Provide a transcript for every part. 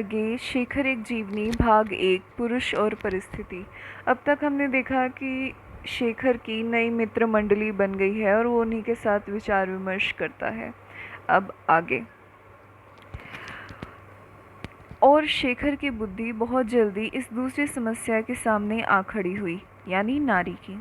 आगे शेखर एक जीवनी भाग 1 पुरुष और परिस्थिति। अब तक हमने देखा कि शेखर की नई मित्र मंडली बन गई है और वो उन्हीं के साथ विचार विमर्श करता है। अब आगे। और शेखर की बुद्धि बहुत जल्दी इस दूसरी समस्या के सामने आ खड़ी हुई, यानी नारी की।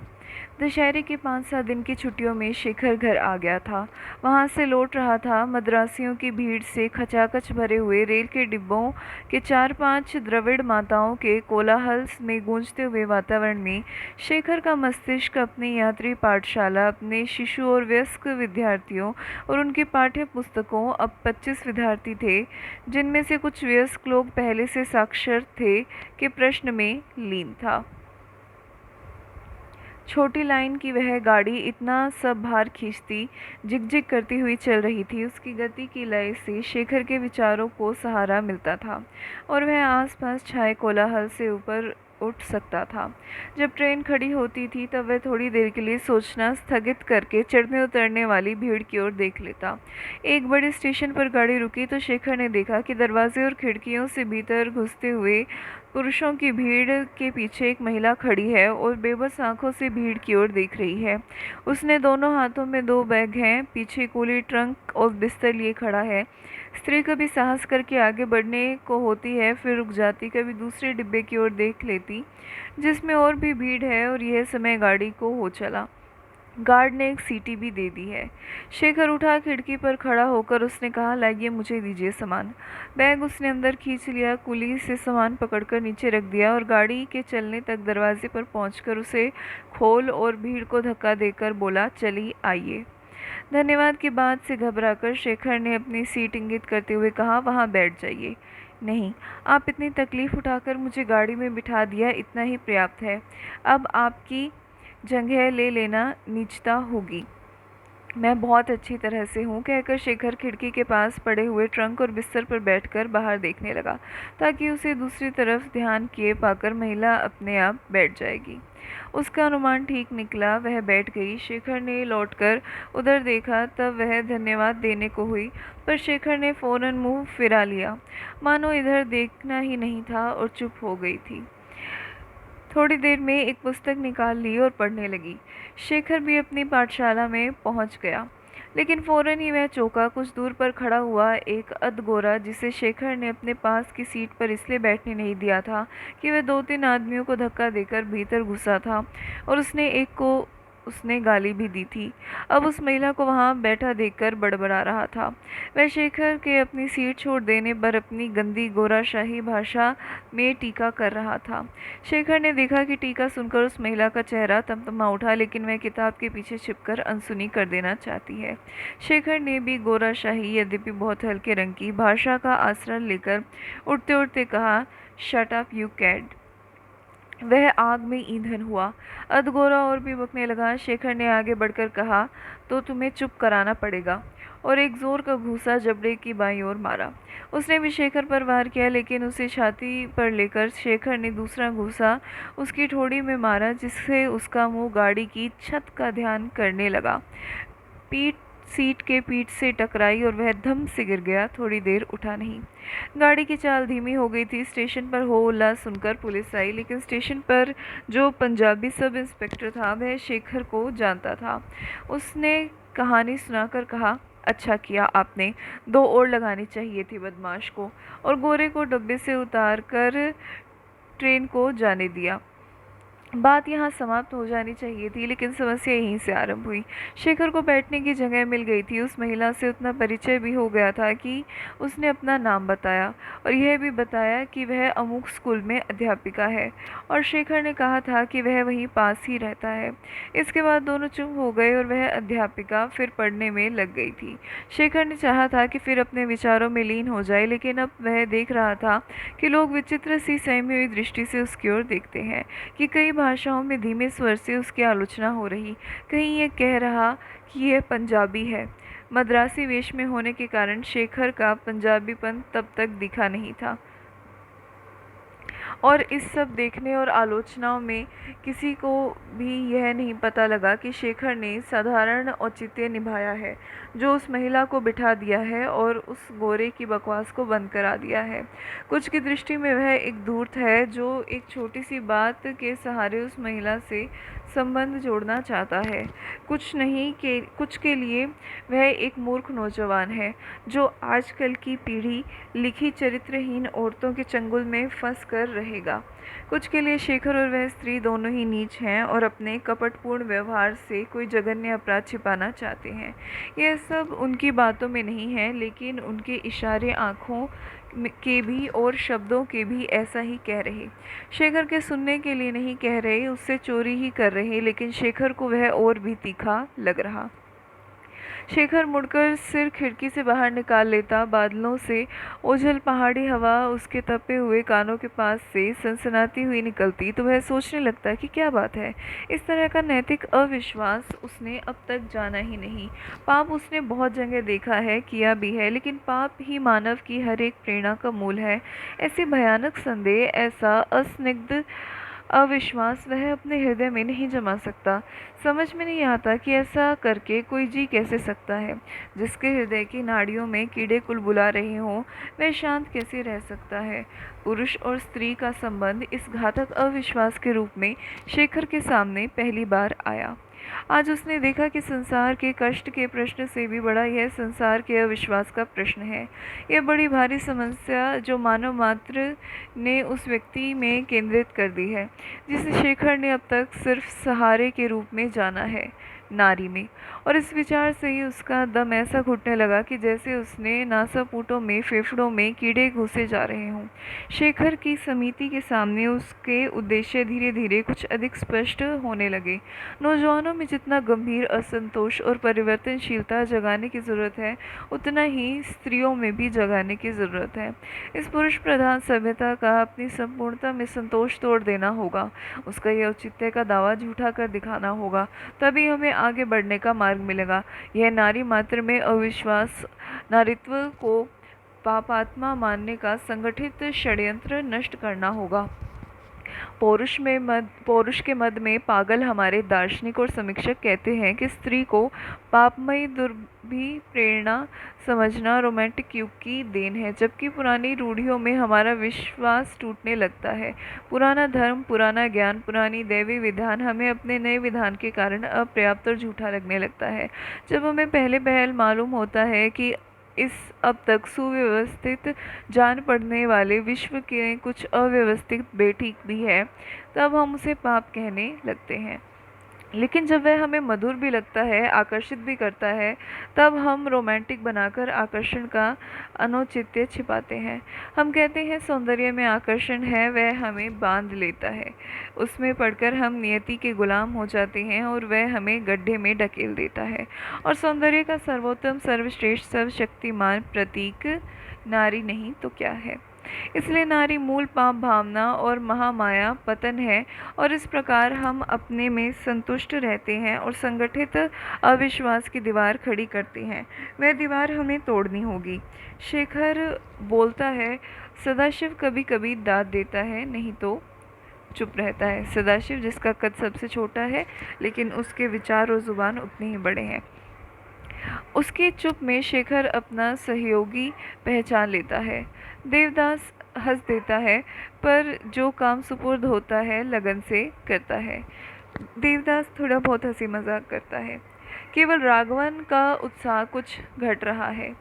दशहरे के 5-7 दिन की छुट्टियों में शेखर घर आ गया था। वहाँ से लौट रहा था। मद्रासियों की भीड़ से खचाखच भरे हुए रेल के डिब्बों के 4-5 द्रविड़ माताओं के कोलाहल में गूंजते हुए वातावरण में शेखर का मस्तिष्क अपनी यात्री पाठशाला, अपने शिशु और वयस्क विद्यार्थियों और उनकी पाठ्य पुस्तकों, अब 25 विद्यार्थी थे जिनमें से कुछ वयस्क लोग पहले से साक्षर थे, के प्रश्न में लीन था। छोटी लाइन की वह गाड़ी इतना सब भार खींचती, झिकझिक करती हुई चल रही थी। उसकी गति की लय से शेखर के विचारों को सहारा मिलता था और वह आसपास छाए कोलाहल से ऊपर उठ सकता था। जब ट्रेन खड़ी होती थी तब वह थोड़ी देर के लिए सोचना स्थगित करके चढ़ने उतरने वाली भीड़ की ओर देख लेता। एक बड़े स्टेशन पर गाड़ी रुकी तो शेखर ने देखा कि दरवाजे और खिड़कियों से भीतर घुसते हुए पुरुषों की भीड़ के पीछे एक महिला खड़ी है और बेबस आंखों से भीड़ की ओर देख रही है। उसने दोनों हाथों में 2 बैग हैं, पीछे कूली ट्रंक और बिस्तर लिए खड़ा है। स्त्री कभी साहस करके आगे बढ़ने को होती है, फिर रुक जाती, कभी दूसरे डिब्बे की ओर देख लेती जिसमें और भी भीड़ है, और यह समय गाड़ी को हो चला। गार्ड ने एक सीटी भी दे दी है। शेखर उठा, खिड़की पर खड़ा होकर उसने कहा, लाइए मुझे दीजिए सामान। बैग उसने अंदर खींच लिया, कुली से सामान पकड़कर नीचे रख दिया और गाड़ी के चलने तक दरवाजे पर पहुंचकर उसे खोल और भीड़ को धक्का देकर बोला, चलिए आइए। धन्यवाद की बात से घबराकर शेखर ने अपनी सीट इंगित करते हुए कहा, वहाँ बैठ जाइए। नहीं, आप इतनी तकलीफ उठाकर मुझे गाड़ी में बिठा दिया, इतना ही पर्याप्त है। अब आपकी जगह ले लेना नीचता होगी। मैं बहुत अच्छी तरह से हूँ, कहकर शेखर खिड़की के पास पड़े हुए ट्रंक और बिस्तर पर बैठकर बाहर देखने लगा, ताकि उसे दूसरी तरफ ध्यान किए पाकर महिला अपने आप बैठ जाएगी। उसका अनुमान ठीक निकला, वह बैठ गई। शेखर ने लौटकर उधर देखा, तब वह धन्यवाद देने को हुई, पर शेखर ने फौरन मुंह फिरा लिया, मानो इधर देखना ही नहीं था, और चुप हो गई थी। थोड़ी देर में एक पुस्तक निकाल ली और पढ़ने लगी। शेखर भी अपनी पाठशाला में पहुंच गया, लेकिन फौरन ही वह चौंका। कुछ दूर पर खड़ा हुआ एक अधगोरा, जिसे शेखर ने अपने पास की सीट पर इसलिए बैठने नहीं दिया था कि वह 2-3 आदमियों को धक्का देकर भीतर घुसा था, और उसने एक को उसने गाली भी दी थी। अब उस महिला को वहां बैठा देखकर बड़बड़ा रहा था। वह शेखर के अपनी सीट छोड़ देने पर अपनी गंदी गोराशाही भाषा में टीका कर रहा था। शेखर ने देखा कि टीका सुनकर उस महिला का चेहरा तमतमा उठा, लेकिन वह किताब के पीछे छिपकर अनसुनी कर देना चाहती है। शेखर ने भी गोराशाही, यद्यपि बहुत हल्के रंग की, भाषा का आसरा लेकर उठते उठते कहा, शट अप यू कैड। वह आग में ईंधन हुआ। अधगोरा और भी बकने लगा। शेखर ने आगे बढ़कर कहा, तो तुम्हें चुप कराना पड़ेगा, और एक जोर का घूंसा जबड़े की बाईं ओर मारा। उसने भी शेखर पर वार किया, लेकिन उसे छाती पर लेकर शेखर ने दूसरा घूंसा उसकी ठोड़ी में मारा, जिससे उसका मुंह गाड़ी की छत का ध्यान करने लगा। सीट के पीठ से टकराई और वह धम से गिर गया। थोड़ी देर उठा नहीं। गाड़ी की चाल धीमी हो गई थी। स्टेशन पर हो हल्ला सुनकर पुलिस आई, लेकिन स्टेशन पर जो पंजाबी सब इंस्पेक्टर था वह शेखर को जानता था। उसने कहानी सुनाकर कहा, अच्छा किया आपने, 2 और लगानी चाहिए थी बदमाश को, और गोरे को डब्बे से उतार कर ट्रेन को जाने दिया। बात यहाँ समाप्त हो जानी चाहिए थी, लेकिन समस्या यहीं से आरंभ हुई। शेखर को बैठने की जगह मिल गई थी। उस महिला से उतना परिचय भी हो गया था कि उसने अपना नाम बताया और यह भी बताया कि वह अमुक स्कूल में अध्यापिका है, और शेखर ने कहा था कि वह वहीं पास ही रहता है। इसके बाद दोनों चुप हो गए और वह अध्यापिका फिर पढ़ने में लग गई थी। शेखर ने चाहा था कि फिर अपने विचारों में लीन हो जाए, लेकिन अब वह देख रहा था कि लोग विचित्र सी सहमी हुई दृष्टि से उसकी ओर देखते हैं, कि कई भाषाओं में धीमे स्वर से उसकी आलोचना हो रही। कहीं ये कह रहा कि यह पंजाबी है। मद्रासी वेश में होने के कारण शेखर का पंजाबीपन तब तक दिखा नहीं था, और इस सब देखने और आलोचनाओं में किसी को भी यह नहीं पता लगा कि शेखर ने साधारण औचित्य निभाया है। जो उस महिला को बिठा दिया है और उस गोरे की बकवास को बंद करा दिया है। कुछ की दृष्टि में वह एक धूर्त है जो एक छोटी सी बात के सहारे उस महिला से संबंध जोड़ना चाहता है। कुछ के लिए वह एक मूर्ख नौजवान है जो आजकल की पीढ़ी लिखी चरित्रहीन औरतों के चंगुल में फंस कर रहेगा। कुछ के लिए शेखर और वह स्त्री दोनों ही नीच हैं और अपने कपटपूर्ण व्यवहार से कोई जघन्य अपराध छिपाना चाहते हैं। यह सब उनकी बातों में नहीं है, लेकिन उनके इशारे आँखों के भी और शब्दों के भी ऐसा ही कह रहे। शेखर के सुनने के लिए नहीं कह रहे, उससे चोरी ही कर रहे, लेकिन शेखर को वह और भी तीखा लग रहा। शेखर मुड़कर सिर खिड़की से बाहर निकाल लेता। बादलों से ओझल पहाड़ी हवा उसके तपे हुए कानों के पास से सनसनाती हुई निकलती तो वह सोचने लगता कि क्या बात है, इस तरह का नैतिक अविश्वास उसने अब तक जाना ही नहीं। पाप उसने बहुत जगह देखा है, किया भी है, लेकिन पाप ही मानव की हर एक प्रेरणा का मूल है। ऐसी भयानक संदेह, ऐसा असनिग्ध अविश्वास वह अपने हृदय में नहीं जमा सकता। समझ में नहीं आता कि ऐसा करके कोई जी कैसे सकता है। जिसके हृदय की नाड़ियों में कीड़े कुलबुला रहे हों, वह शांत कैसे रह सकता है। पुरुष और स्त्री का संबंध इस घातक अविश्वास के रूप में शेखर के सामने पहली बार आया। आज उसने देखा कि संसार के कष्ट के प्रश्न से भी बड़ा यह संसार के अविश्वास का प्रश्न है। यह बड़ी भारी समस्या जो मानव मात्र ने उस व्यक्ति में केंद्रित कर दी है जिसे शेखर ने अब तक सिर्फ सहारे के रूप में जाना है, नारी में। और इस विचार से ही उसका दम ऐसा घुटने लगा कि जैसे उसने नासापुटों में, फेफड़ों में कीड़े घुसे जा रहे हों। शेखर की समिति के सामने उसके उद्देश्य धीरे धीरे कुछ अधिक स्पष्ट होने लगे। नौजवानों में जितना गंभीर असंतोष और परिवर्तनशीलता जगाने की ज़रूरत है, उतना ही स्त्रियों में भी जगाने की ज़रूरत है। इस पुरुष प्रधान सभ्यता का अपनी संपूर्णता में संतोष तोड़ देना होगा, उसका यह औचित्य का दावा झूठा कर दिखाना होगा, तभी हमें आगे बढ़ने का मार्ग मिलेगा। यह नारी मात्र में अविश्वास, नारीत्व को पापात्मा मानने का संगठित षड्यंत्र नष्ट करना होगा। पौरुष के मद में पागल हमारे दार्शनिक और समीक्षक कहते हैं कि स्त्री को पापमयी दुर्भी प्रेरणा समझना रोमांटिक युग की देन है, जबकि पुरानी रूढ़ियों में हमारा विश्वास टूटने लगता है। पुराना धर्म, पुराना ज्ञान, पुरानी दैवी विधान हमें अपने नए विधान के कारण अपर्याप्त और झूठा लगने लगता है। जब हमें पहले पहल मालूम होता है कि इस अब तक सुव्यवस्थित जान पड़ने वाले विश्व के कुछ अव्यवस्थित बेठीक भी है, तब हम उसे पाप कहने लगते हैं। लेकिन जब वह हमें मधुर भी लगता है, आकर्षित भी करता है, तब हम रोमांटिक बनाकर आकर्षण का अनौचित्य छिपाते हैं। हम कहते हैं सौंदर्य में आकर्षण है, वह हमें बांध लेता है। उसमें पड़कर हम नियति के गुलाम हो जाते हैं और वह हमें गड्ढे में ढकेल देता है। और सौंदर्य का सर्वोत्तम, सर्वश्रेष्ठ, सर्वशक्तिमान प्रतीक नारी नहीं तो क्या है। इसलिए नारी मूल पाप भावना और महामाया पतन है, और इस प्रकार हम अपने में संतुष्ट रहते हैं और संगठित अविश्वास की दीवार खड़ी करते हैं। वह दीवार हमें तोड़नी होगी। शेखर बोलता है, सदाशिव कभी कभी दाद देता है, नहीं तो चुप रहता है। सदाशिव जिसका कद सबसे छोटा है, लेकिन उसके विचार और जुबान उतने ही बड़े हैं। उसके चुप में शेखर अपना सहयोगी पहचान लेता है। देवदास हंस देता है, पर जो काम सुपुर्द होता है लगन से करता है। देवदास थोड़ा बहुत हंसी मजाक करता है। केवल राघवन का उत्साह कुछ घट रहा है।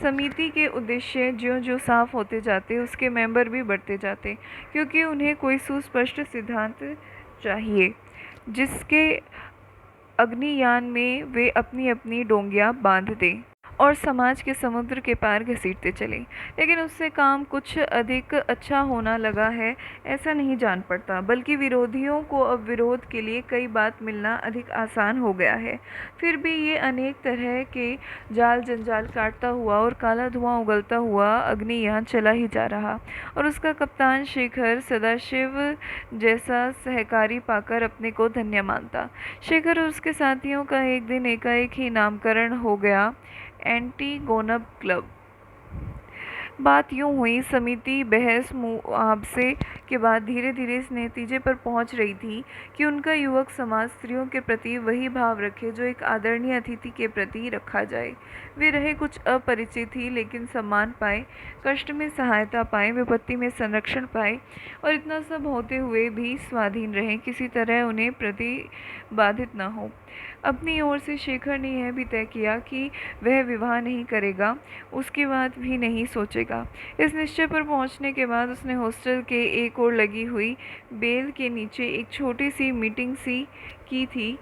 समिति के उद्देश्य ज्यों ज्यों साफ होते जाते, उसके मेंबर भी बढ़ते जाते, क्योंकि उन्हें कोई सुस्पष्ट सिद्धांत चाहिए जिसके अग्नियान में वे अपनी अपनी डोंगियां बांध दें और समाज के समुद्र के पार घसीटते चले। लेकिन उससे काम कुछ अधिक अच्छा होना लगा है, ऐसा नहीं जान पड़ता, बल्कि विरोधियों को अब विरोध के लिए कई बात मिलना अधिक आसान हो गया है। फिर भी ये अनेक तरह के जाल जंजाल काटता हुआ और काला धुआं उगलता हुआ अग्नि यहाँ चला ही जा रहा, और उसका कप्तान शेखर सदाशिव जैसा सहकारी पाकर अपने को धन्य मानता। शेखर और उसके साथियों का एक दिन एकाएक ही नामकरण हो गया एंटीगोनब क्लब। बात यूं हुई, समिति बहस मुआवजे के बाद धीरे धीरे इस नतीजे पर पहुंच रही थी कि उनका युवक समाज स्त्रियों के प्रति वही भाव रखे जो एक आदरणीय अतिथि के प्रति रखा जाए। वे रहे कुछ अपरिचित ही, लेकिन सम्मान पाए, कष्ट में सहायता पाए, विपत्ति में संरक्षण पाए, और इतना सब होते हुए भी स्वाधीन रहे, किसी तरह उन्हें प्रतिबाधित न हो। अपनी ओर से शेखर ने यह भी तय किया कि वह विवाह नहीं करेगा, उसकी बात भी नहीं सोचेगा। इस निश्चय पर पहुंचने के बाद उसने हॉस्टल के एक ओर लगी हुई बेल के नीचे एक छोटी सी मीटिंग सी की थी।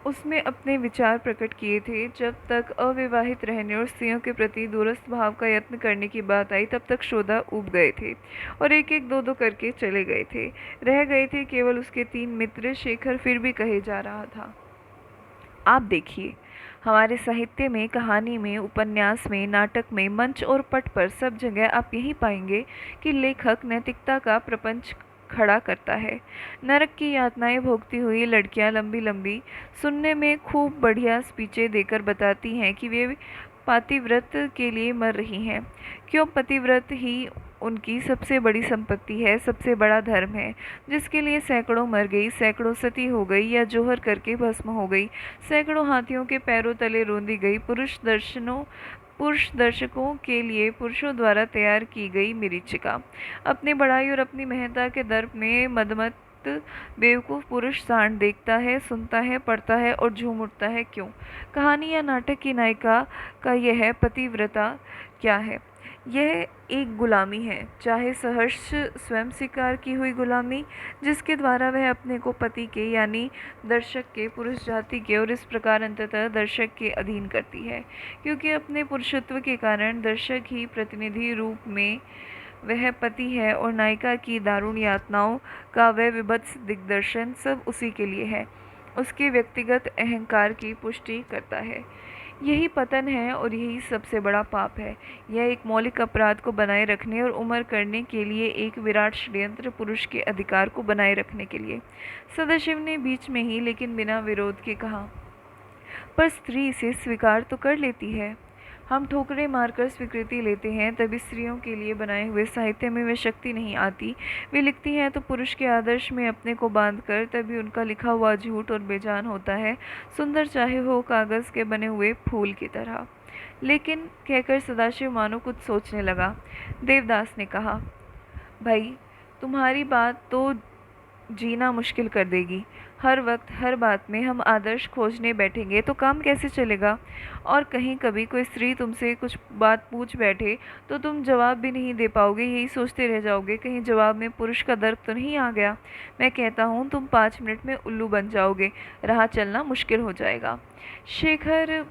उसमें अपने विचार प्रकट किए थे। जब तक अविवाहित रहने और स्त्रियों के प्रति दूरस्थ भाव का यत्न करने की बात आई, तब तक श्रोता ऊब गए थे और एक एक दो दो करके चले गए थे। रह गए थे केवल उसके 3 मित्र। शेखर फिर भी कहे जा रहा था, आप देखिए, हमारे साहित्य में, कहानी में, उपन्यास में, नाटक में, मंच और पट पर सब जगह आप यही पाएंगे कि लेखक नैतिकता का प्रपंच खड़ा करता है। नरक की यातनाएं भोगती हुई लड़कियां लंबी लंबी, सुनने में खूब बढ़िया स्पीचें देकर बताती हैं कि वे पतिव्रत के लिए मर रही हैं। क्यों? पतिव्रत ही उनकी सबसे बड़ी संपत्ति है, सबसे बड़ा धर्म है, जिसके लिए सैकड़ों मर गई, सैकड़ों सती हो गई या जोहर करके भस्म हो गई, सैकड़ों हाथियों के पैरों तले रोंदी गई, पुरुष दर्शकों के लिए पुरुषों द्वारा तैयार की गई मरीचिका। अपनी बड़ाई और अपनी महत्ता के दर्प में मदमस्त बेवकूफ़ पुरुष सांड देखता है, सुनता है, पढ़ता है और झूम उठता है। क्यों? कहानी या नाटक की नायिका का यह पतिव्रता क्या है? यह एक गुलामी है, चाहे सहर्ष स्वयं स्वीकार की हुई गुलामी, जिसके द्वारा वह अपने को पति के यानी दर्शक के, पुरुष जाति के और इस प्रकार अंततः दर्शक के अधीन करती है, क्योंकि अपने पुरुषत्व के कारण दर्शक ही प्रतिनिधि रूप में वह पति है और नायिका की दारुण यातनाओं का वह विभत्स दिग्दर्शन सब उसी के लिए है, उसके व्यक्तिगत अहंकार की पुष्टि करता है। यही पतन है और यही सबसे बड़ा पाप है। यह एक मौलिक अपराध को बनाए रखने और उमर करने के लिए एक विराट षड्यंत्र, पुरुष के अधिकार को बनाए रखने के लिए। सदाशिव ने बीच में ही लेकिन बिना विरोध के कहा, पर स्त्री इसे स्वीकार तो कर लेती है। हम ठोकरें मारकर स्वीकृति लेते हैं, तभी स्त्रियों के लिए बनाए हुए साहित्य में वे शक्ति नहीं आती। वे लिखती हैं तो पुरुष के आदर्श में अपने को बांधकर, तभी उनका लिखा हुआ झूठ और बेजान होता है, सुंदर चाहे हो कागज़ के बने हुए फूल की तरह। लेकिन कहकर सदाशिव मानो कुछ सोचने लगा। देवदास ने कहा, भाई, तुम्हारी बात तो जीना मुश्किल कर देगी। हर वक्त हर बात में हम आदर्श खोजने बैठेंगे तो काम कैसे चलेगा? और कहीं कभी कोई स्त्री तुमसे कुछ बात पूछ बैठे तो तुम जवाब भी नहीं दे पाओगे, यही सोचते रह जाओगे कहीं जवाब में पुरुष का दर्प तो नहीं आ गया। मैं कहता हूँ तुम 5 मिनट में उल्लू बन जाओगे, राह चलना मुश्किल हो जाएगा। शेखर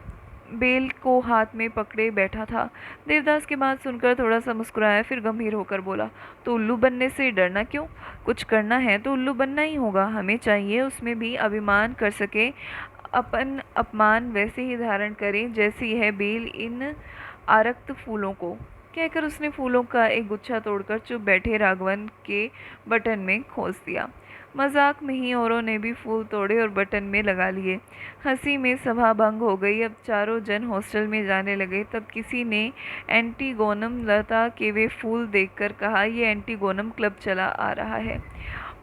बेल को हाथ में पकड़े बैठा था। देवदास की बात सुनकर थोड़ा सा मुस्कुराया, फिर गंभीर होकर बोला, तो उल्लू बनने से डरना क्यों? कुछ करना है तो उल्लू बनना ही होगा। हमें चाहिए उसमें भी अभिमान कर सके, अपन अपमान वैसे ही धारण करें जैसे यह बेल इन आरक्त फूलों को। कहकर उसने फूलों का एक गुच्छा तोड़कर चुप बैठे राघवन के बटन में खोस दिया। मजाक में ही औरों ने भी फूल तोड़े और बटन में लगा लिए। हंसी में सभा भंग हो गई। अब चारों जन हॉस्टल में जाने लगे। तब किसी ने एंटीगोनम लता के वे फूल देखकर कहा, यह एंटीगोनम क्लब चला आ रहा है।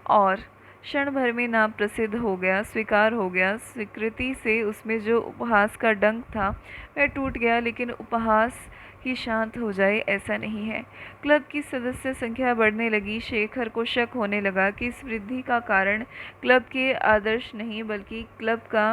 और क्षण भर में नाम प्रसिद्ध हो गया, स्वीकार हो गया। स्वीकृति से उसमें जो उपहास का डंक था वह टूट गया, लेकिन उपहास ही शांत हो जाए ऐसा नहीं है। क्लब की सदस्य संख्या बढ़ने लगी। शेखर को शक होने लगा कि इस वृद्धि का कारण क्लब के आदर्श नहीं बल्कि क्लब का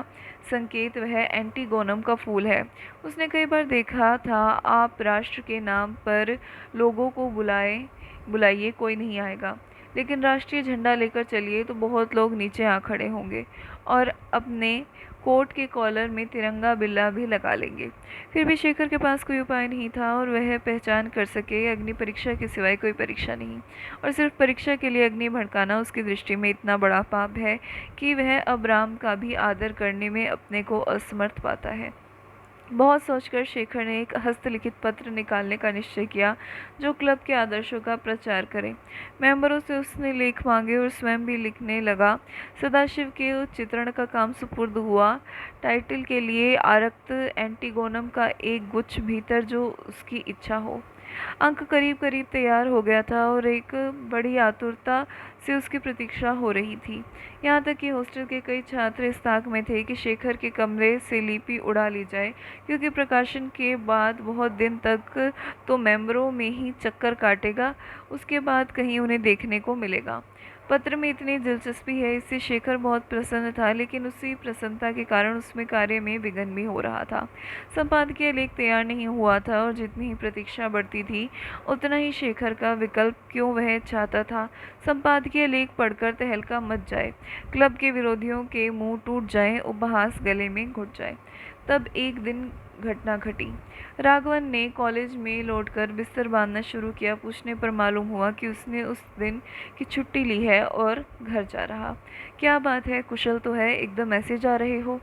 संकेत वह एंटीगोनम का फूल है। उसने कई बार देखा था, आप राष्ट्र के नाम पर लोगों को बुलाइए, कोई नहीं आएगा, लेकिन राष्ट्रीय झंडा लेकर चलिए तो बहुत लोग नीचे आ खड़े होंगे और अपने कोट के कॉलर में तिरंगा बिल्ला भी लगा लेंगे। फिर भी शेखर के पास कोई उपाय नहीं था और वह पहचान कर सके अग्नि परीक्षा के सिवाय कोई परीक्षा नहीं, और सिर्फ परीक्षा के लिए अग्नि भड़काना उसकी दृष्टि में इतना बड़ा पाप है कि वह अब राम का भी आदर करने में अपने को असमर्थ पाता है। बहुत सोचकर शेखर ने एक हस्तलिखित पत्र निकालने का निश्चय किया जो क्लब के आदर्शों का प्रचार करे। मेंबरों से उसने लेख मांगे और स्वयं भी लिखने लगा। सदाशिव के चित्रण का काम सुपुर्द हुआ। टाइटल के लिए आरक्त एंटीगोनम का एक गुच्छ, भीतर जो उसकी इच्छा हो। अंक करीब करीब तैयार हो गया था और एक बड़ी आतुरता से उसकी प्रतीक्षा हो रही थी। यहाँ तक कि हॉस्टल के कई छात्र इस ताक में थे कि शेखर के कमरे से लिपि उड़ा ली जाए, क्योंकि प्रकाशन के बाद बहुत दिन तक तो मेंबरों में ही चक्कर काटेगा, उसके बाद कहीं उन्हें देखने को मिलेगा। पत्र में इतनी दिलचस्पी है, इससे शेखर बहुत प्रसन्न था, लेकिन उसी प्रसन्नता के कारण उसमें कार्य में विघ्न भी हो रहा था। संपादकीय लेख तैयार नहीं हुआ था और जितनी ही प्रतीक्षा बढ़ती थी उतना ही शेखर का विकल्प क्यों वह चाहता था संपादकीय लेख पढ़कर तहलका मच जाए, क्लब के विरोधियों के मुंह टूट जाए, उपहास गले में घुट जाए। तब एक दिन घटना घटी। राघवन ने कॉलेज में लौटकर बिस्तर बांधना शुरू किया। पूछने पर मालूम हुआ कि उसने उस दिन की छुट्टी ली है और घर जा रहा। क्या बात है, कुशल तो है, एकदम ऐसे जा रहे हो?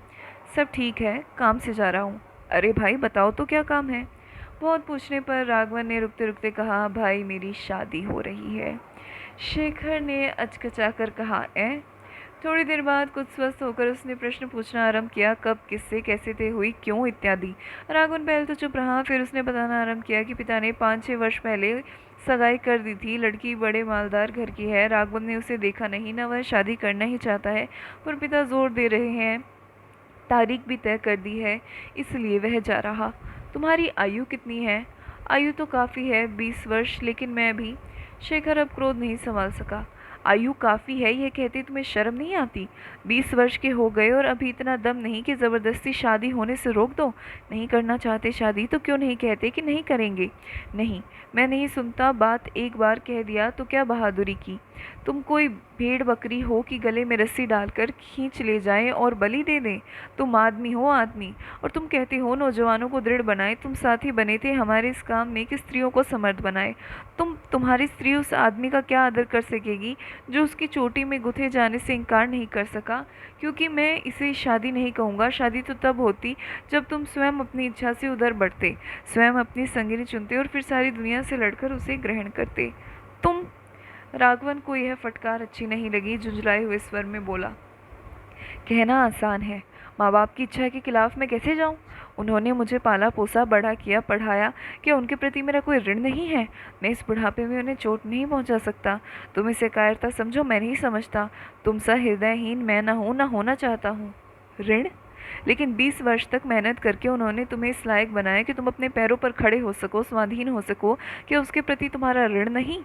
सब ठीक है, काम से जा रहा हूँ। अरे भाई बताओ तो क्या काम है? बहुत पूछने पर राघवन ने रुकते रुकते कहा, भाई मेरी शादी हो रही है। शेखर ने अचकचाकर कहा, ए? थोड़ी देर बाद कुछ स्वस्थ होकर उसने प्रश्न पूछना आरंभ किया, कब, किससे, कैसे थे, हुई, क्यों, इत्यादि। राघवन पहले तो चुप रहा, फिर उसने बताना आरंभ किया कि पिता ने 5-6 वर्ष पहले सगाई कर दी थी। लड़की बड़े मालदार घर की है। राघवन ने उसे देखा नहीं, न वह शादी करना ही चाहता है, पर पिता जोर दे रहे हैं, तारीख भी तय कर दी है, इसलिए वह जा रहा। तुम्हारी आयु कितनी है? आयु तो काफ़ी है, 20 वर्ष, लेकिन मैं भी। शेखर अब क्रोध नहीं संभाल सका। आयु काफ़ी है यह कहते तुम्हें शर्म नहीं आती? 20 वर्ष के हो गए और अभी इतना दम नहीं कि ज़बरदस्ती शादी होने से रोक दो। नहीं करना चाहते शादी तो क्यों नहीं कहते कि नहीं करेंगे? नहीं, मैं नहीं सुनता, बात एक बार कह दिया तो क्या बहादुरी की? तुम कोई भेड़ बकरी हो कि गले में रस्सी डालकर खींच ले जाएं और बलि दे दें? तुम आदमी हो, आदमी। और तुम कहते हो नौजवानों को दृढ़ बनाए। तुम साथी बने थे हमारे इस काम में कि स्त्रियों को समर्थ बनाए। तुम्हारी स्त्री उस आदमी का क्या आदर कर सकेगी जो उसकी चोटी में गुथे जाने से इनकार नहीं कर सका? क्योंकि मैं इसे शादी नहीं कहूँगा। शादी तो तब होती जब तुम स्वयं अपनी इच्छा से उधर बढ़ते, स्वयं अपनी संगिनी चुनते और फिर सारी दुनिया से लड़कर उसे ग्रहण करते। तुम। राघवन को यह फटकार अच्छी नहीं लगी, झुंझलाए हुए स्वर में बोला, कहना आसान है, माँ बाप की इच्छा के खिलाफ मैं कैसे जाऊँ? उन्होंने मुझे पाला पोसा, बड़ा किया, पढ़ाया। क्या उनके प्रति मेरा कोई ऋण नहीं है? मैं इस बुढ़ापे में उन्हें चोट नहीं पहुँचा सकता। तुम इसे कायरता समझो, मैं नहीं समझता। तुम सा हृदयहीन मैं न हूँ, न होना चाहता हूँ। ऋण? लेकिन 20 वर्ष तक मेहनत करके उन्होंने तुम्हें इस लायक बनाया कि तुम अपने पैरों पर खड़े हो सको, स्वाधीन हो सको। क्या उसके प्रति तुम्हारा ऋण नहीं?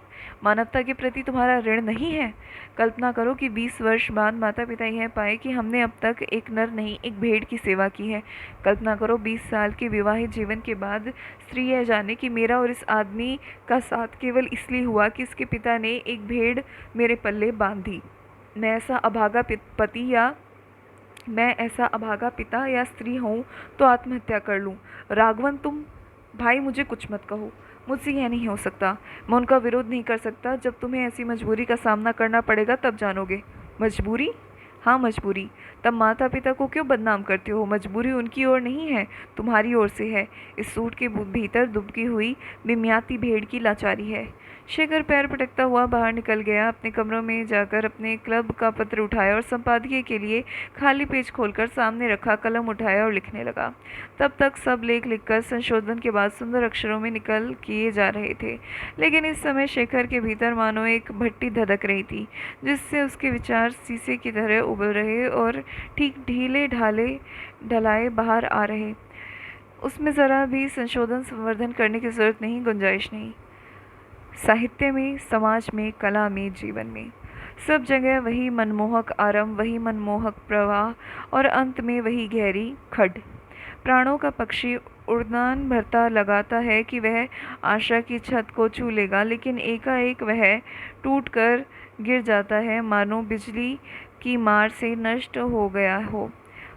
मानवता के प्रति तुम्हारा ऋण नहीं है? कल्पना करो कि 20 वर्ष बाद माता पिता यह पाए कि हमने अब तक एक नर नहीं, एक भेड़ की सेवा की है। कल्पना करो 20 साल के विवाहित जीवन के बाद स्त्री यह जाने कि मेरा और इस आदमी का साथ केवल इसलिए हुआ कि इसके पिता ने एक भेड़ मेरे पल्ले बांध दी। मैं ऐसा अभागा पिता या स्त्री हूँ तो आत्महत्या कर लूँ। राघवन तुम। भाई मुझे कुछ मत कहो, मुझसे यह नहीं हो सकता। मैं उनका विरोध नहीं कर सकता। जब तुम्हें ऐसी मजबूरी का सामना करना पड़ेगा तब जानोगे। मजबूरी? हाँ मजबूरी। तब माता पिता को क्यों बदनाम करते हो? मजबूरी उनकी ओर नहीं है, तुम्हारी ओर से है। इस सूट के भीतर दुबकी हुई बिमियाती भेड़ की लाचारी है। शेखर पैर पटकता हुआ बाहर निकल गया। अपने कमरों में जाकर अपने क्लब का पत्र उठाया और संपादकीय के लिए खाली पेज खोलकर सामने रखा, कलम उठाया और लिखने लगा। तब तक सब लेख लिखकर संशोधन के बाद सुंदर अक्षरों में निकल किए जा रहे थे, लेकिन इस समय शेखर के भीतर मानो एक भट्टी धधक रही थी, जिससे उसके विचार शीशे की तरह उबल रहे और ठीक ढीले ढलाए बाहर आ रहे। उसमें ज़रा भी संशोधन संवर्धन करने की जरूरत नहीं, गुंजाइश नहीं। साहित्य में, समाज में, कला में, जीवन में, सब जगह वही मनमोहक आरंभ, वही मनमोहक प्रवाह और अंत में वही गहरी खड। प्राणों का पक्षी उड़ान भरता लगाता है कि वह आशा की छत को छू लेगा, लेकिन एकाएक वह टूटकर गिर जाता है, मानो बिजली की मार से नष्ट हो गया हो।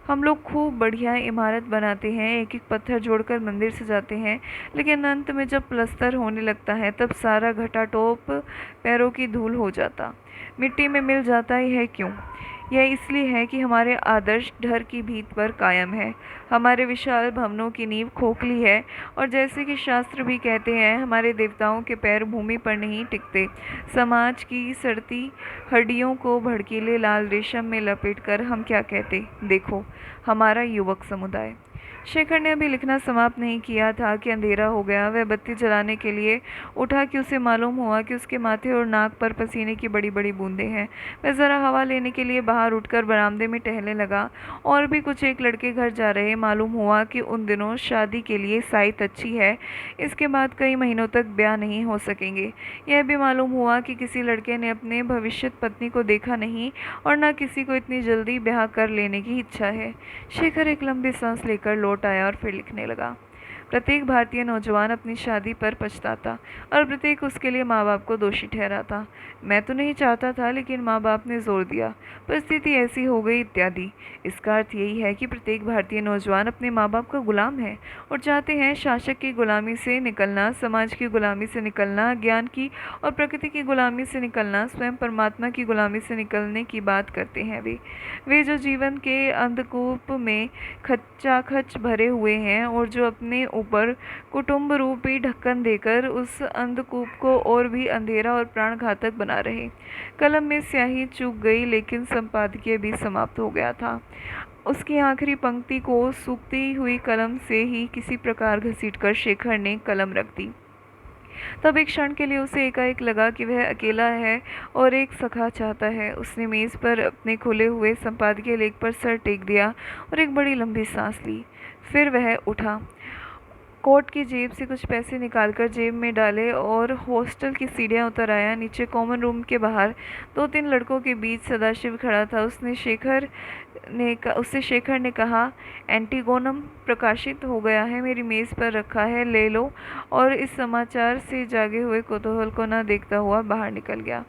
हम लोग खूब बढ़िया इमारत बनाते हैं, एक एक पत्थर जोड़कर मंदिर सजाते हैं, लेकिन अंत में जब प्लस्तर होने लगता है तब सारा घटा टोप पैरों की धूल हो जाता, मिट्टी में मिल जाता है। क्यों? यह इसलिए है कि हमारे आदर्श डर की भीत पर कायम है। हमारे विशाल भवनों की नींव खोखली है और जैसे कि शास्त्र भी कहते हैं, हमारे देवताओं के पैर भूमि पर नहीं टिकते। समाज की सड़ती हड्डियों को भड़कीले लाल रेशम में लपेटकर हम क्या कहते? देखो, हमारा युवक समुदाय। शेखर ने अभी लिखना समाप्त नहीं किया था कि अंधेरा हो गया। वह बत्ती जलाने के लिए उठा कि उसे मालूम हुआ कि उसके माथे और नाक पर पसीने की बड़ी बड़ी बूंदें हैं। वह ज़रा हवा लेने के लिए बाहर उठकर बरामदे में टहलने लगा। और भी कुछ एक लड़के घर जा रहे। मालूम हुआ कि उन दिनों शादी के लिए साइत अच्छी है। इसके बाद कई महीनों तक ब्याह नहीं हो सकेंगे। यह भी मालूम हुआ कि किसी लड़के ने अपने भविष्यत पत्नी को देखा नहीं और न किसी को इतनी जल्दी ब्याह कर लेने की इच्छा है। शेखर एक लंबी सांस लेकर लौट आया और फिर लिखने लगा। प्रत्येक भारतीय नौजवान अपनी शादी पर पछताता और प्रत्येक उसके लिए माँ बाप को दोषी ठहराता। मैं तो नहीं चाहता था, लेकिन माँ बाप ने जोर दिया, परिस्थिति ऐसी हो गई इत्यादि। इसका अर्थ यही है कि प्रत्येक भारतीय नौजवान अपने माँ बाप का गुलाम है और चाहते हैं शासक की गुलामी से निकलना, समाज की गुलामी से निकलना, ज्ञान की और प्रकृति की गुलामी से निकलना, स्वयं परमात्मा की गुलामी से निकलने की बात करते हैं। वे जो जीवन के अंधकूप में खचाखच भरे हुए हैं और जो अपने ऊपर कुटुंब रूपी ढक्कन देकर उस अंधकूप को और भी अंधेरा और प्राणघातक बना रहे। कलम में स्याही चूक गई, लेकिन संपादकीय भी समाप्त हो गया था। उसकी आखिरी पंक्ति को सूखती हुई कलम से ही किसी प्रकार घसीटकर शेखर ने कलम रख दी। तब एक क्षण के लिए उसे एकाएक लगा कि वह अकेला है और एक सखा चाहता है। उसने मेज़ पर अपने खुले हुए संपादकीय लेख पर सर टेक दिया और एक बड़ी लंबी सांस ली। फिर वह उठा, कोट की जेब से कुछ पैसे निकालकर जेब में डाले और हॉस्टल की सीढ़ियाँ उतर आया। नीचे कॉमन रूम के बाहर दो तीन लड़कों के बीच सदाशिव खड़ा था। उससे शेखर ने कहा, एंटीगोनम प्रकाशित हो गया है, मेरी मेज़ पर रखा है, ले लो। और इस समाचार से जागे हुए कुतूहल को न देखता हुआ बाहर निकल गया।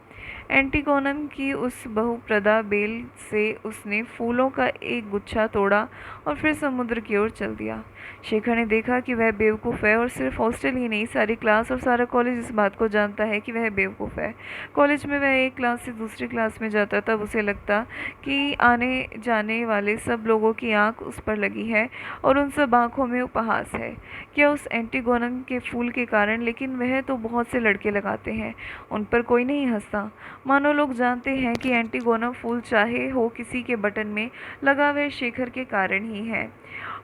एंटीगोनम की उस बहुप्रदा बेल से उसने फूलों का एक गुच्छा तोड़ा और फिर समुद्र की ओर चल दिया। शेखर ने देखा कि वह बेवकूफ़ है और सिर्फ हॉस्टल ही नहीं, सारी क्लास और सारा कॉलेज इस बात को जानता है कि वह बेवकूफ़ है। कॉलेज में वह एक क्लास से दूसरी क्लास में जाता तब उसे लगता कि आने जाने वाले सब लोगों की आंख उस पर लगी है और उन सब आंखों में उपहास है। क्या उस एंटीगोनम के फूल के कारण? लेकिन वह तो बहुत से लड़के लगाते हैं, उन पर कोई नहीं हंसता। मानो लोग जानते हैं कि एंटीगोनम फूल चाहे हो किसी के बटन में लगा, वह शेखर के कारण ही है।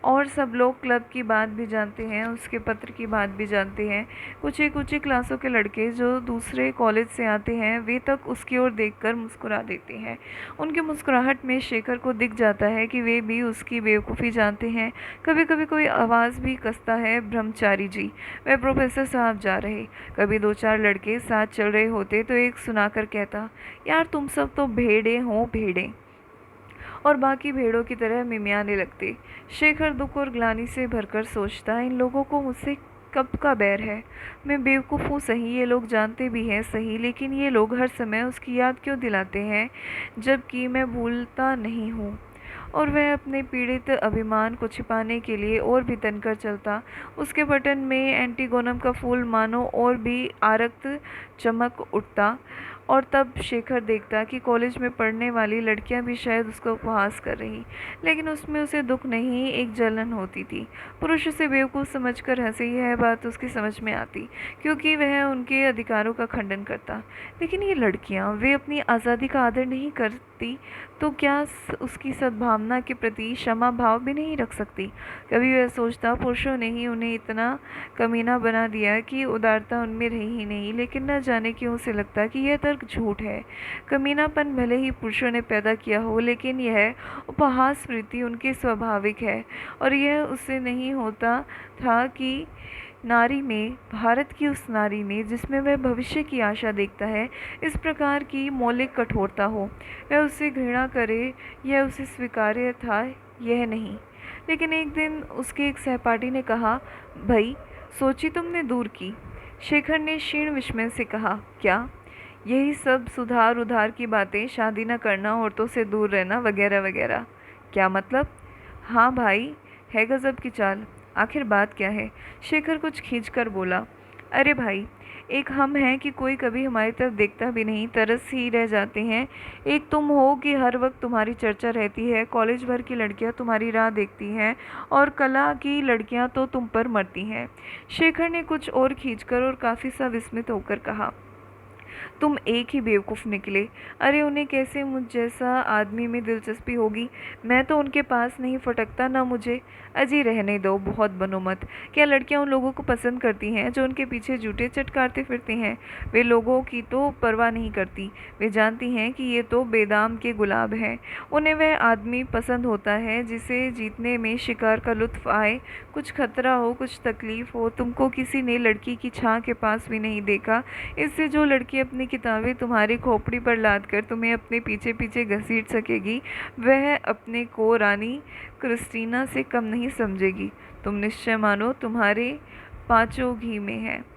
और सब लोग क्लब की बात भी जानते हैं, उसके पत्र की बात भी जानते हैं। कुछ एक ऊंची क्लासों के लड़के जो दूसरे कॉलेज से आते हैं, वे तक उसकी ओर देखकर मुस्कुरा देते हैं। उनकी मुस्कुराहट में शेखर को दिख जाता है कि वे भी उसकी बेवकूफ़ी जानते हैं। कभी कभी कोई आवाज़ भी कसता है, ब्रह्मचारी जी, वह प्रोफेसर साहब जा रहे। कभी दो चार लड़के साथ चल रहे होते तो एक सुनाकर कहता, यार तुम सब तो भेड़े हो भेड़े, और बाकी भेड़ों की तरह मिमियाने लगते। शेखर दुख और ग्लानि से भरकर सोचता, इन लोगों को मुझसे कब का बैर है? मैं बेवकूफ़ हूँ सही, ये लोग जानते भी हैं सही, लेकिन ये लोग हर समय उसकी याद क्यों दिलाते हैं, जबकि मैं भूलता नहीं हूँ। और वह अपने पीड़ित अभिमान को छिपाने के लिए और भी तनकर चलता। उसके बटन में एंटीगोनम का फूल मानो और भी आरक्त चमक उठता। और तब शेखर देखता कि कॉलेज में पढ़ने वाली लड़कियां भी शायद उसका उपहास कर रही, लेकिन उसमें उसे दुख नहीं, एक जलन होती थी। पुरुष उसे बेवकूफ़ समझकर हंसे, यह बात उसकी समझ में आती, क्योंकि वह उनके अधिकारों का खंडन करता। लेकिन ये लड़कियां, वे अपनी आज़ादी का आदर नहीं करती तो क्या उसकी सद्भावना के प्रति क्षमा भाव भी नहीं रख सकती? कभी वह सोचता, पुरुषों ने ही उन्हें इतना कमीना बना दिया कि उदारता उनमें रही ही नहीं। लेकिन न जाने क्यों उसे लगता कि यह तर्क झूठ है। कमीनापन भले ही पुरुषों ने पैदा किया हो, लेकिन यह उपहास वृत्ति उनके स्वाभाविक है। और यह उससे नहीं होता था कि नारी में, भारत की उस नारी में जिसमें वह भविष्य की आशा देखता है, इस प्रकार की मौलिक कठोरता हो। वह उसे घृणा करे, यह उसे स्वीकार्य था, यह नहीं। लेकिन एक दिन उसके एक सहपाठी ने कहा, भाई सोची तुमने दूर की? शेखर ने क्षीण विस्मय से कहा, क्या? यही सब सुधार उधार की बातें, शादी न करना, औरतों से दूर रहना, वगैरह वगैरह। क्या मतलब? हाँ भाई, है गजब की चाल। आखिर बात क्या है? शेखर कुछ खींचकर बोला, अरे भाई, एक हम हैं कि कोई कभी हमारी तरफ देखता भी नहीं, तरस ही रह जाते हैं। एक तुम हो कि हर वक्त तुम्हारी चर्चा रहती है, कॉलेज भर की लड़कियां तुम्हारी राह देखती हैं और कला की लड़कियां तो तुम पर मरती हैं। शेखर ने कुछ और खींचकर और काफ़ी सा विस्मित होकर कहा, तुम एक ही बेवकूफ़ निकले। अरे उन्हें कैसे मुझ जैसा आदमी में दिलचस्पी होगी? मैं तो उनके पास नहीं फटकता ना मुझे। अजी रहने दो, बहुत बनो मत। क्या लड़कियां उन लोगों को पसंद करती हैं जो उनके पीछे जूते चटकारते फिरती हैं? वे लोगों की तो परवाह नहीं करती। वे जानती हैं कि ये तो बेदाम के गुलाब हैं। उन्हें वह आदमी पसंद होता है जिसे जीतने में शिकार का लुत्फ आए, कुछ खतरा हो, कुछ तकलीफ हो। तुमको किसी ने लड़की की छां के पास भी नहीं देखा। इससे जो लड़की अपनी किताबें तुम्हारी खोपड़ी पर लाद कर तुम्हें अपने पीछे पीछे घसीट सकेगी, वह अपने को रानी क्रिस्टीना से कम नहीं समझेगी। तुम निश्चय मानो, तुम्हारे पांचों घी में है।